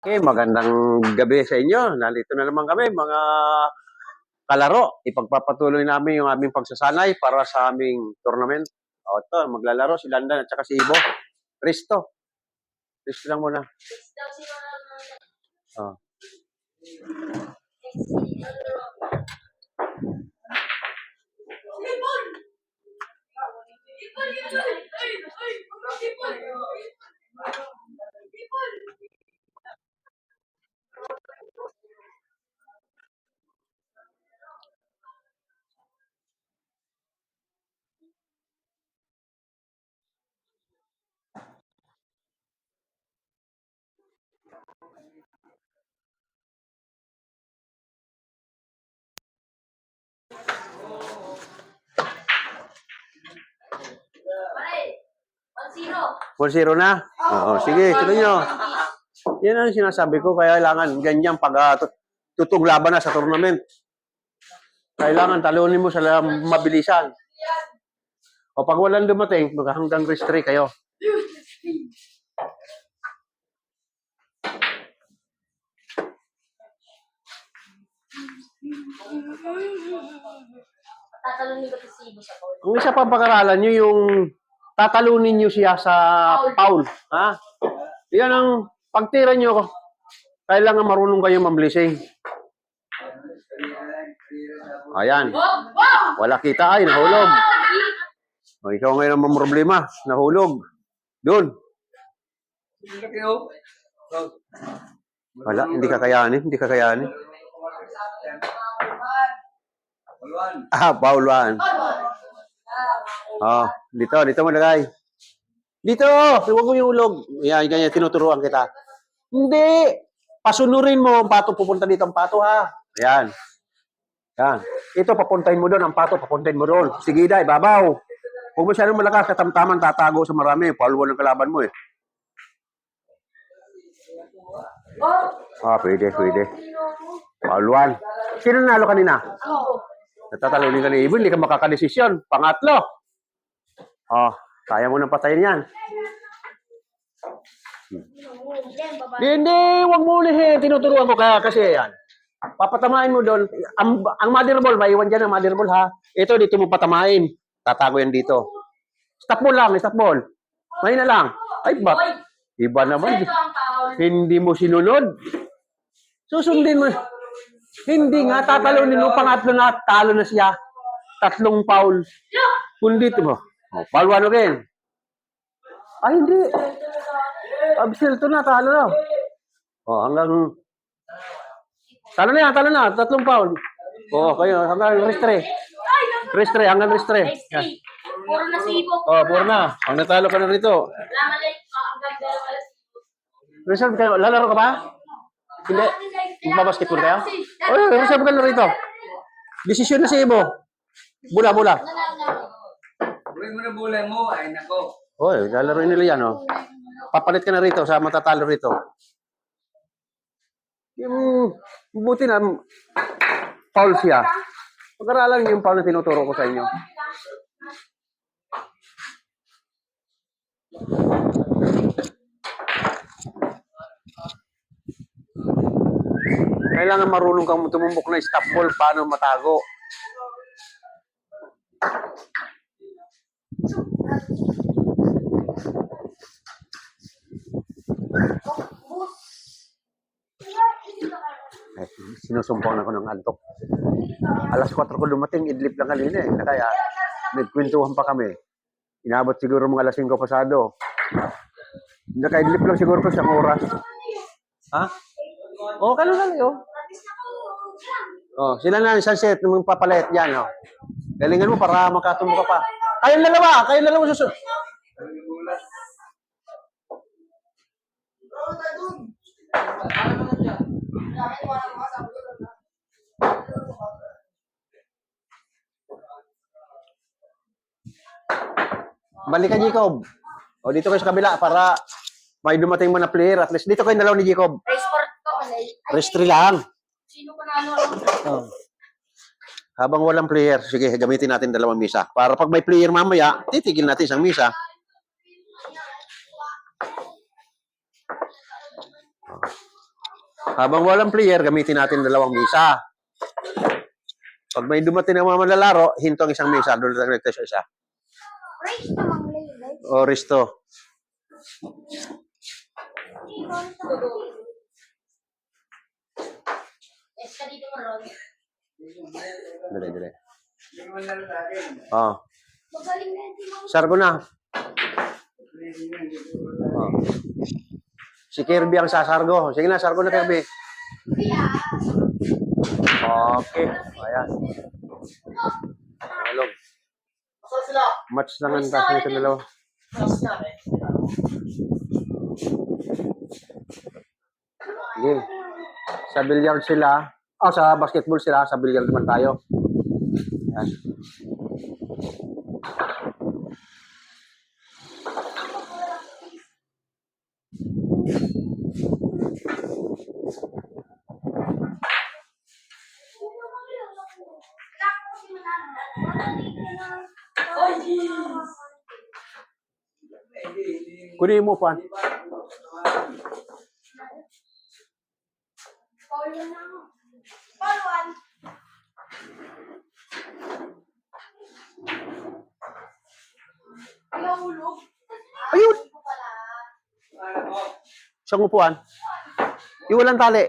Okay, magandang gabi sa inyo. Nandito na naman kami, mga kalaro. Ipagpapatuloy namin yung aming pagsasanay para sa aming tournament. O, ito, maglalaro si Landan at saka si Ibo. Risto. Risto lang muna. Oh. Full zero na? Oo, sige, tuloy nyo. Yan ang sinasabi ko, kaya kailangan ganyan pag tutuglaban na sa tournament. Kailangan talunin mo sa mabilisan. O pag walang dumating, hanggang race 3 kayo. Tatalunin ba si Ibo sa foul? Ang isa pang pag-aralan nyo, yung tatalunin nyo siya sa foul. Ha? Yan ang pagtira nyo. Kailangan marunong kayo mamblising. Ayan. Wala kita ay, nahulog. O, ikaw ngayon ang problema. Nahulog. Doon. Wala, hindi kakayanin. Hindi kakayanin. Foul 1. Oh, dito mo lagay. Dito, huwag mo yung ulog. Yan, ganyan, tinuturuan kita. Hindi. Pasunurin mo ang pato, pupunta dito ang pato, ha? Ayan. Yan. Ito, papuntahin mo doon, ang pato, papuntahin mo doon. Sige, dai, babaw. Huwag mo masyadong malakas, katamtaman, tatago sa marami. Foul 1 ang kalaban mo, eh. Pwede. Foul 1. Sino nalo kanina? Natatalunin ka ni Ibo, hindi ka makakadesisyon. Pangatlo. Kaya mo nang patayin yan. Hindi, wag mo ulihin. Tinuturuan ko kaya kasi yan. Papatamain mo doon. Ang mother ball, maiwan dyan ang mother ball, ha? Ito, dito mo patamain. Tatago yan dito. Stop ball lang, stop ball. May na lang. Ay, iba naman. Hindi mo sinunod. Susundin mo. Hindi nga, tatalunin mo. Pangatlo na, talo na siya. 3 foul. Kundi ito mo. Foul 1 again. Ay, hindi. Absilto na, talo na. Hanggang... Talo na yan, 3 foul. Kayo, hanggang race 3. Race 3, hanggang race 3. Yan. Puro na si Ibo. Puro na. Ang natalo ka na rito. Reserve kayo, lalaro ka ba? Hindi. Magbabasketball kayo? Reserve ka na rito. Desisyon na si Ibo. Bula. Buhay mo na bulay mo, ay nako. Lalaroin nila yan, Papalit ka na rito sa matatalo rito. Yung buti na foul siya. Pag-aralan niyo yung foul na tinuturo ko sa inyo. Kailangan marunong kang tumumbok na stop ball paano matago. Sinusumpong ako ng antok. Alas 4 ko dumating, idlip lang kanina eh. Kaya nagkwentuhan pa kami. Inabot siguro mga alas 5 pasado. Nakaidlip lang siguro ko 1 oras. Ha? Kano lang yun. Sila na yung sunset nung papalit yan, Galingan mo para makatumbo ka pa. Kayong dalawa susunod. Balik ka, Jacob. Dito kayo sa kabila para may dumating mo na player. At least dito kayo dalawa ni Jacob. Race 4 to. Race 3 lang. Sino panalo? Habang walang player, sige, gamitin natin 2 misa. Para pag may player mamaya, titigil natin isang misa. Habang walang player, gamitin natin dalawang mesa. Pag may dumating ng mga manlalaro, hinto ang isang mesa. Doon lang natin sa isa. Race namang lay. O, Risto. Yes, ka dito mo, Ron. Dali, dali. Hindi mo nalaro sa akin. Oh, Magaling na yung mga Sargo na. Oh. Si Kirby ang sasargo. Sige na, sargo na Kirby. Okay. Ayan. Halog. Match lang ang taas nito dalawa. Sige. Sa billiard sila. Sa basketball sila. Sa billiard naman tayo. Ayan. Kunin mo pa. Ayun! Isang upuan. Iwalang tali.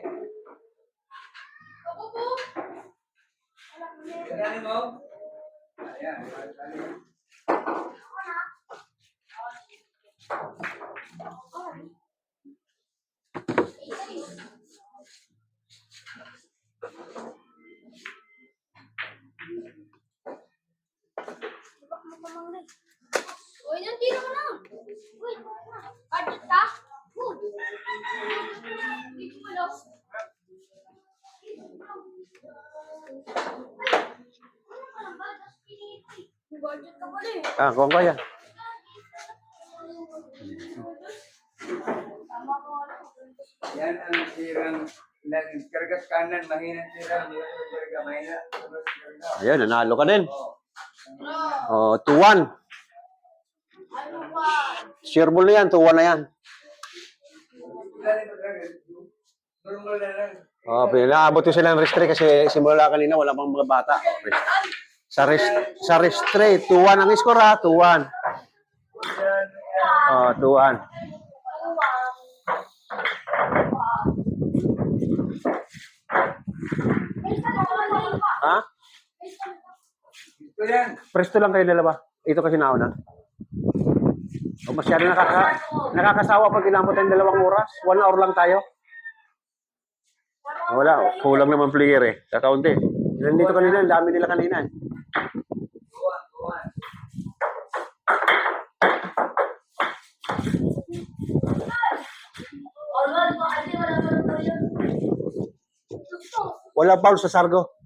Kailangan mo? Ayan. Uy, nandito ka na. Uy, adit ka? Dito mo lang. Budget ka pala eh. Kuha ko yan. Yan ang sirang kargas kanan, mahina sirang, karga mahina. Ayan, nanalo ka din. Oh. 2-1. Shareable na yan, 2-1 na yan. Normal na lang. Pinaabot ko sila ng restre kasi simula kanina wala pang mga bata. Sa restre, 2-1 ang score ha, 2-1. 2-1. Ha? Ito yan. Presto lang kayo dalawa. Ito kasi nauna. Masyado nakakasawa pag inabot ang 2 oras. 1 hour lang tayo. Wala, kulang naman player eh. Kakaunti. Nandito kanina, ang dami nila kanina eh. Tuwan. Wala foul sa Sargo.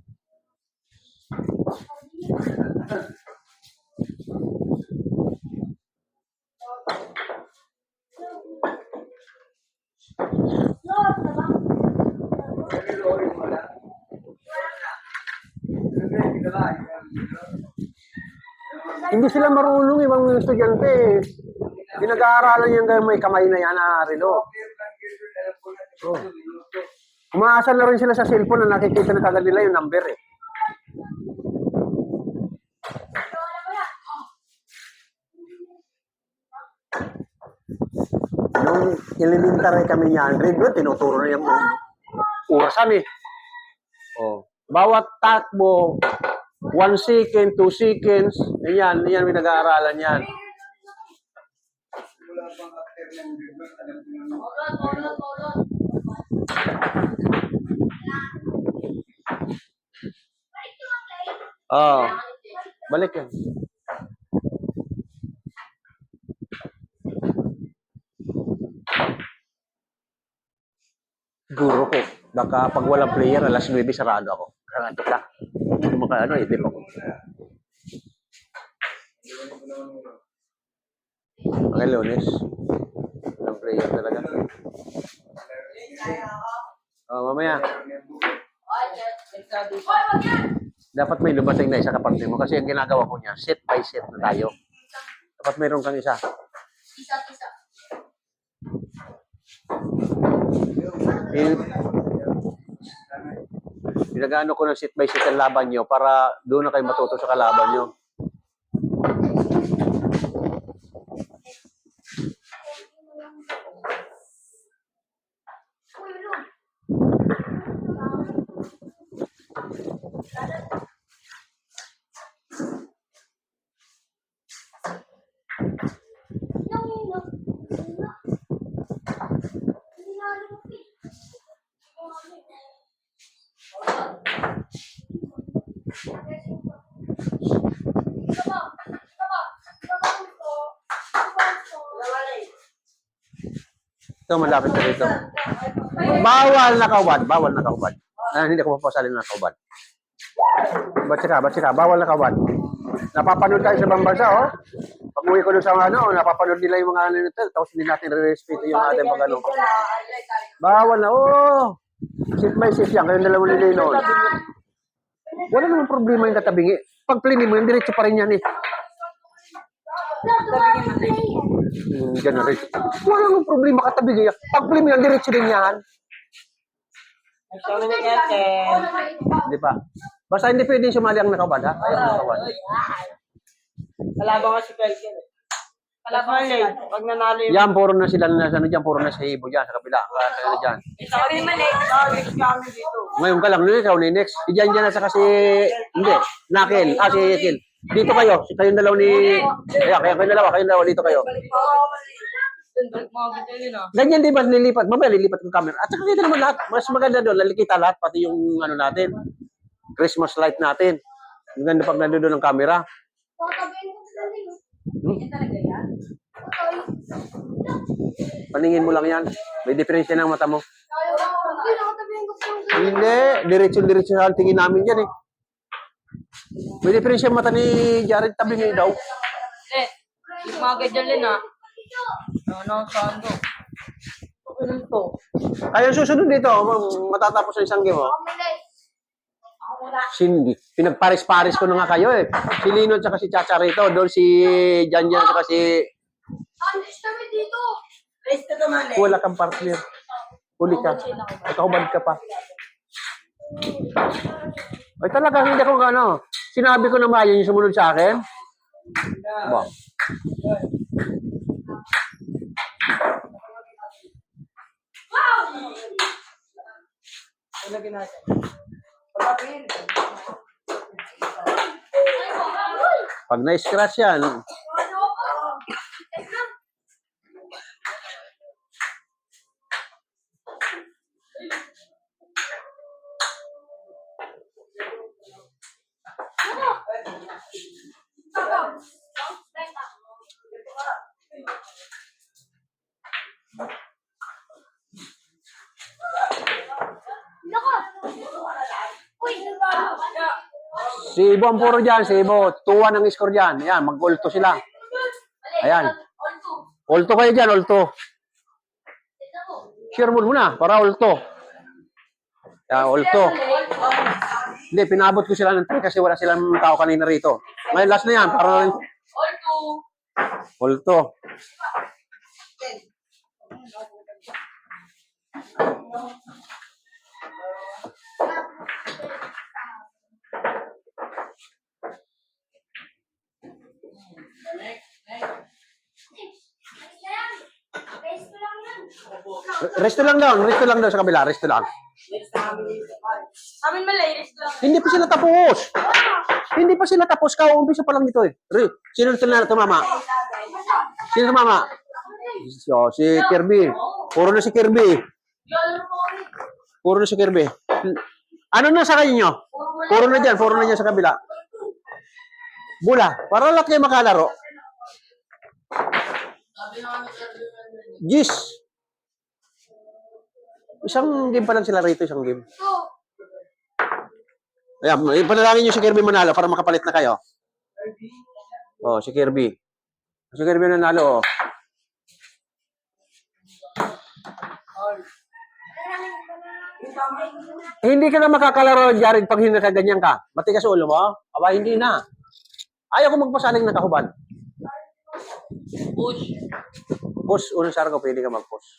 Hindi sila marunong ibang estudyante eh. Pinag-aaralan yan may kamay na yan na relo. Umaasa na rin sila sa cellphone na nakikita na kagad nila yung number eh. Nung elementary kami niyan, grade 1, tinuturo na yung orasan eh. Bawat takbo, 1 second, 2 seconds, yan pinag-aaralan yan. Wala pang after ng grade, alam ko naman. Balik yan. Guro ko, baka pag walang player, alas 9 sarado ako. Karantok ka. Hindi ko makaano, idip ako. Okay, Lunes. Walang player talaga. Mamaya. Dapat may lumating na isa kapatid mo kasi ang ginagawa ko niya, set by set na tayo. Dapat mayroon kang isa. Isa. Eh, Pinag-ano ko ng sit by sit ang laban nyo para doon na kayo matuto sa kalaban nyo. Ito, malapit na dito. Bawal na kaubad. Bawal na kaubad. Hindi ko mapasalin na kaubad. Ba't sika? Bawal na kaubad. Napapanood tayo sa ibang bansa, oh. Pag uwi ko doon sa ano, napapanood nila yung mga ano nito, tapos hindi natin re-respeto yung ating pag-ano. Bawal na, oh. Sit by sit yan, kayong dalawang nilay noon. Wala namang problema yung katabingi. Pag plini mo, yung diretso pa rin yan eh. Diyan na rin. Wala namang problema katabingi. Pag plini mo, yung diretso din yan. Hindi pa. Basta hindi pwede sumali ang nakabad, ha? Ayaw nakabad. Kalaban nga si Pelkin. Kalaban nga pag nanalo yung... Yan, puro na sila na ano dyan, puro na sa ibo dyan, sa kabila. Kaya dyan. Isa kami mali. Next kami dito. Ngayon ka lang, ikaw ni Next. Diyan na sa kasi, hindi, Nakil. Si Kil. Dito kayo, kayong dalaw ni... Kayong dalawa, dito kayo. Ganyan di ba nilipat? Mamaya lilipat yung camera. At saka kita naman lahat. Mas maganda doon, lalikita lahat, pati yung ano natin. Christmas light natin. Maganda pag nandoon ng camera. Paningin mo lang yan. May diferensya ng mata mo. Hindi. Diretso ang tingin namin yan eh. May diferensya ang mata ni Jared. Tabi niya daw. Yung mga ganyan din ha. Ano, saan to? Ano to? Kaya susunod dito, matatapos ang isang game, oh. Cindy. Pinagparis-paris ko na nga kayo eh. Si Lino at si Chacha rito. Doon si Janjan at si... Alis kami dito. Race ka naman eh. Wala kang partner. Huli ka. Nakahubad ka pa. Ay talaga, hindi ako ano. Sinabi ko na mayo yung sumunod sa akin. Ba? Ano ginasa? Pagpapin. Pag na-scratch yan, si Ibo ang puro dyan, si Ibo. 2-1 ang score dyan. Ayan, mag-ulto sila. Ayan. Ulto kayo dyan, ulto. Share mo muna, para ulto. Ayan, ulto. Hindi, pinabot ko sila ng 3 kasi wala silang tao kanina rito. Ngayon, last na yan, para ulto. Resto lang daw sa kabila, resto lang. Amin malay, race lang. Hindi pa sila tapos. Kauumpisa pa lang dito eh. Sino tumama? Sino tumama? So, si Kirby. Puro na si Kirby. Ano na sa kayo nyo? Puro na dyan sa kabila. Bula, para lahat kayo makalaro. Gis. Isang game pa lang sila rito, isang game. Ayan, ipanalangin nyo si Kirby manalo para makapalit na kayo. Oh, si Kirby. Si Kirby nanalo, oh. Hindi ka na makakalaro, Jared, pag hindi nakaganyan ka. Matigas ulo mo? Aba, hindi na. Ayaw ko magpasaling na kahubad. Push, unang sara ko, pwede ka mag-push.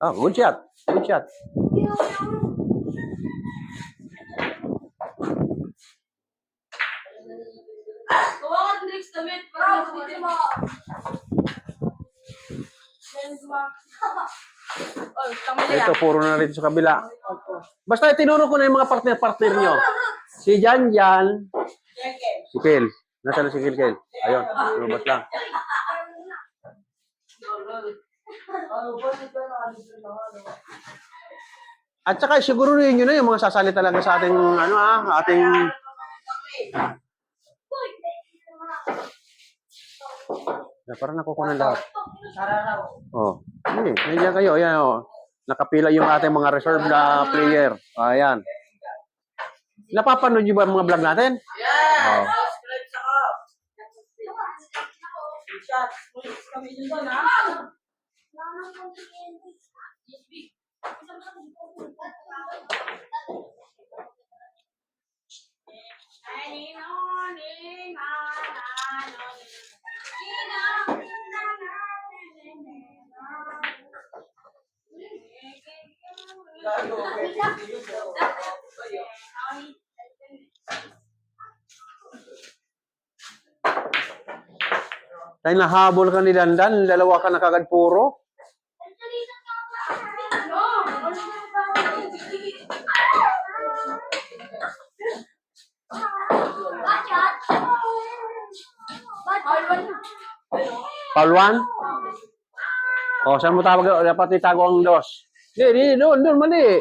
Oh, good shot. Good shot. Kawakan Drix, damit. Para hindi mo. Oh, tama na yan. Ito, puro na rito sa kabila. Basta tinuro ko na yung mga partner-partner nyo. Si Jan Jan. Si Kel. Nasaan na si Kel? Ayun, lumabas lang. At saka siguruhin nyo na yung mga sasali talaga sa ating, ating... Parang nakukunan lahat. Oh, hindi. Nandiyan kayo. Ayan, oh. Nakapila yung ating mga reserve na player. Ayan. Napapanood nyo ba ang mga vlog natin? Oh. Dahil nahabol ka ni Dandan, dalawa ka na kagad puro. Pauluan? O, saan mo tawag? Dapat itago ang dos. Hindi, doon, mali.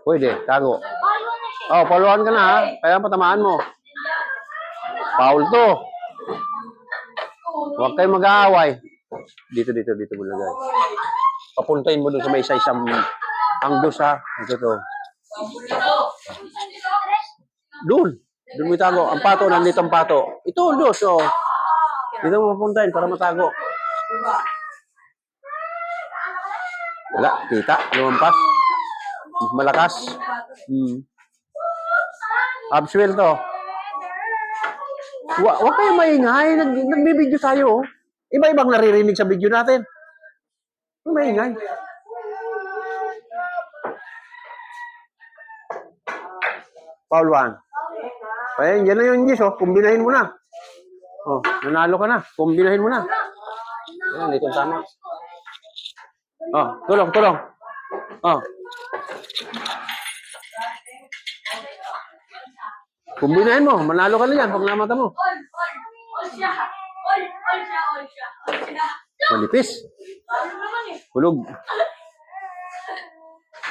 Pwede, tago. Oh, pauluan ka na ha. Kaya patamaan mo. Foul to. Huwag kayong mag-aaway. Dito mo lagay. Papuntahin mo doon sa may isa-isang ang dos ha. Ito to. Doon mo itago. Ang pato, nandito ang pato. Ito, ang dos, oh. Dito mo papuntahin para matago. Wala, kita. Lumampas. Malakas. Abswell to. Huwag kayong maingay. Nagbibideo tayo. Iba-ibang naririnig sa video natin. Huwag maingay. Foul 1. Ayan, yan na yung Gis, oh. Kumbinahin mo na. Oh, nanalo ka na. Kumbinahin mo na. Ayan, ito tama. Oh, tulong. Oh. Kumbinahin mo. Manalo ka na yan pag namata mo. Manipis. Hulog.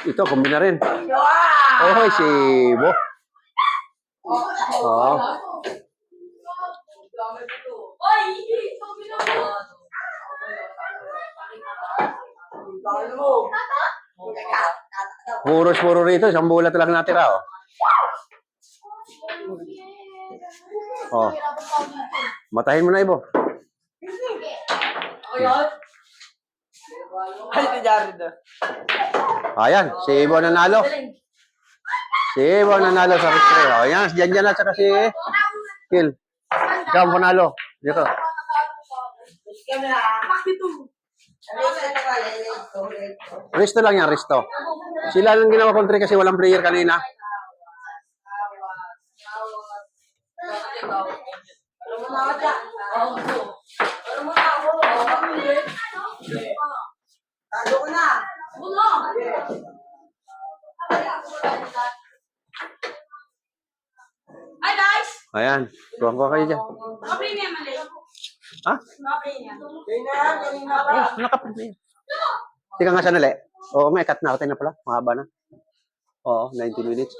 Ito, kumbina rin. Oh, si Bo. Oh. Puro rito. Isang bulat lang natira, oh. Oh. Matahin mo na, Ibo. Ayan, si Ibo nanalo. Si Ibo nanalo sa restore. Oh, yan, diyan na saka si Kill. Ikaw panalo. Dito. Resto lang yan, resto. Sila lang ginawa country kasi walang player kanina. Hi guys! Ayan, tuwang ko kayo dyan. Naka-premium mali. Ha? Naka-premium. Oh, nakaprint. Tika nga sanali. Oo, may cut na. Ito na pala. Mahaba na. Oo, 90 minutes.